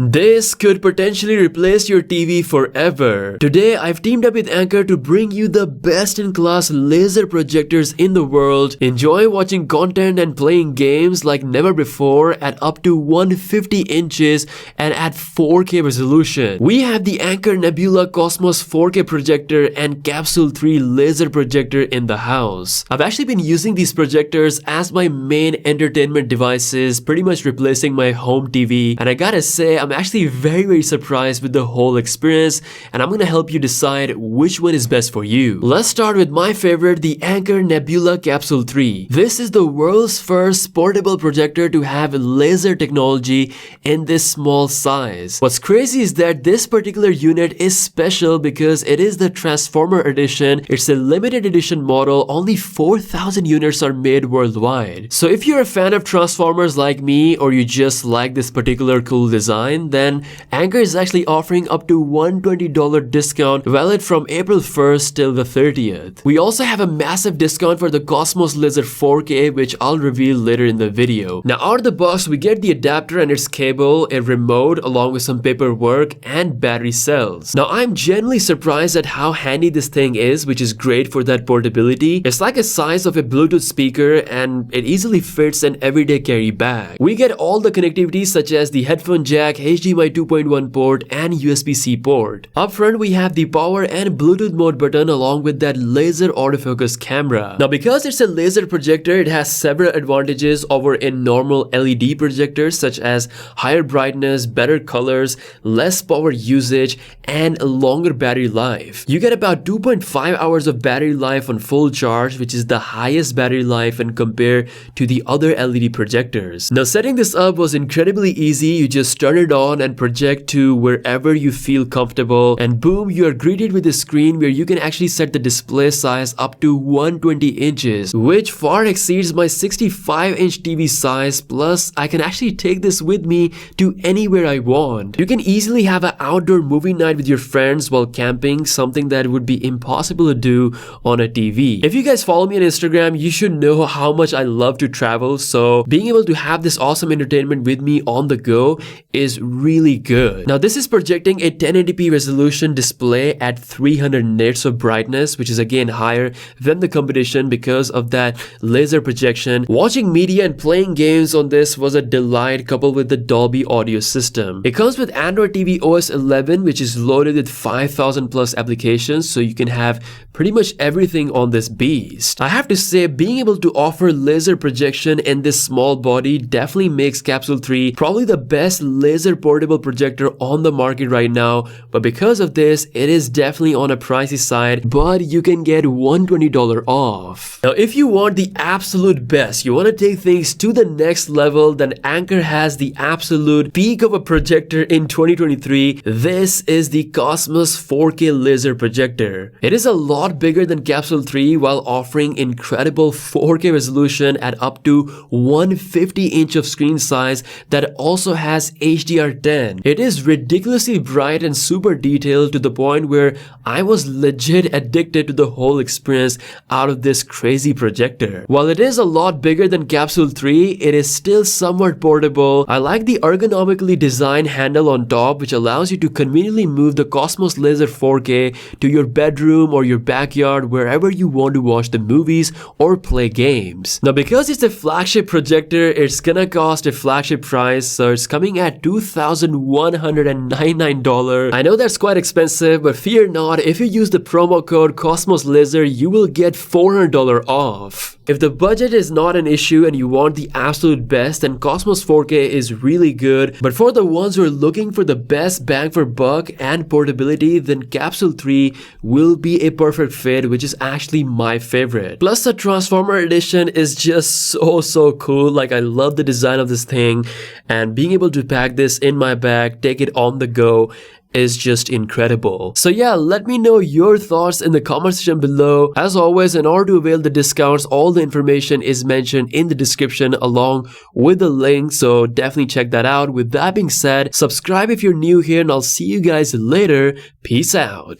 This could potentially replace your TV forever. Today, I've teamed up with Anker to bring you the best-in-class laser projectors in the world. Enjoy watching content and playing games like never before at up to 150 inches and at 4K resolution. We have the Anker Nebula Cosmos 4K projector and Capsule 3 laser projector in the house. I've actually been using these projectors as my main entertainment devices, pretty much replacing my home TV, and I gotta say, I'm actually very surprised with the whole experience, and I'm gonna help you decide which one is best for you. Let's start with my favorite, the Anker Nebula Capsule 3. This is the world's first portable projector to have laser technology in this small size. What's crazy is that this particular unit is special because it is the Transformer edition. It's a limited edition model. Only 4,000 units are made worldwide. So if you're a fan of Transformers like me, or you just like this particular cool design, then Anker is actually offering up to $120 discount valid from April 1st till the 30th. We also have a massive discount for the Cosmos Laser 4K, which I'll reveal later in the video. Now out of the box, we get the adapter and its cable, a remote along with some paperwork and battery cells. Now I'm genuinely surprised at how handy this thing is, which is great for that portability. It's like a size of a Bluetooth speaker and it easily fits an everyday carry bag. We get all the connectivity such as the headphone jack, HDMI 2.1 port and USB-C port. Up front we have the power and Bluetooth mode button along with that laser autofocus camera. Now because it's a laser projector, it has several advantages over a normal LED projector, such as higher brightness, better colors, less power usage and a longer battery life. You get about 2.5 hours of battery life on full charge, which is the highest battery life when compared to the other LED projectors. Now setting this up was incredibly easy. You just turn it on and project to wherever you feel comfortable, and boom, you are greeted with a screen where you can actually set the display size up to 120 inches, which far exceeds my 65-inch TV size. Plus I can actually take this with me to anywhere I want. You can easily have an outdoor movie night with your friends while camping, something that would be impossible to do on a TV. If you guys follow me on Instagram, you should know how much I love to travel, so being able to have this awesome entertainment with me on the go is really good. Now this is projecting a 1080p resolution display at 300 nits of brightness, which is again higher than the competition because of that laser projection. Watching media and playing games on this was a delight, coupled with the Dolby audio system. It comes with Android TV OS 11, which is loaded with 5,000 plus applications, so you can have pretty much everything on this beast. I have to say, being able to offer laser projection in this small body definitely makes Capsule 3 probably the best laser portable projector on the market right now, but because of this, it is definitely on a pricey side, but you can get $120 off. Now if you want the absolute best, you want to take things to the next level, then Anker has the absolute peak of a projector in 2023. This is the Cosmos 4K laser projector. It is a lot bigger than Capsule 3 while offering incredible 4K resolution at up to 150 inch of screen size that also has HDR10. It is ridiculously bright and super detailed to the point where I was legit addicted to the whole experience out of this crazy projector. While it is a lot bigger than Capsule 3, it is still somewhat portable. I like the ergonomically designed handle on top, which allows you to conveniently move the Cosmos Laser 4K to your bedroom or your backyard, wherever you want to watch the movies or play games. Now because it's a flagship projector, it's gonna cost a flagship price, so it's coming at $2,199. I know that's quite expensive, but fear not, if you use the promo code Cosmos Laser, you will get $400 off. If the budget is not an issue and you want the absolute best, then Cosmos 4K is really good, but for the ones who are looking for the best bang for buck and portability, then Capsule 3 will be a perfect fit, which is actually my favorite. Plus the Transformer edition is just so cool. Like, I love the design of this thing, and being able to pack this in my bag, take it on the go, is just incredible. So yeah, let me know your thoughts in the comment section below. As always, in order to avail the discounts, all the information is mentioned in the description along with the link, so definitely check that out. With that being said, subscribe if you're new here, and I'll see you guys later. Peace out.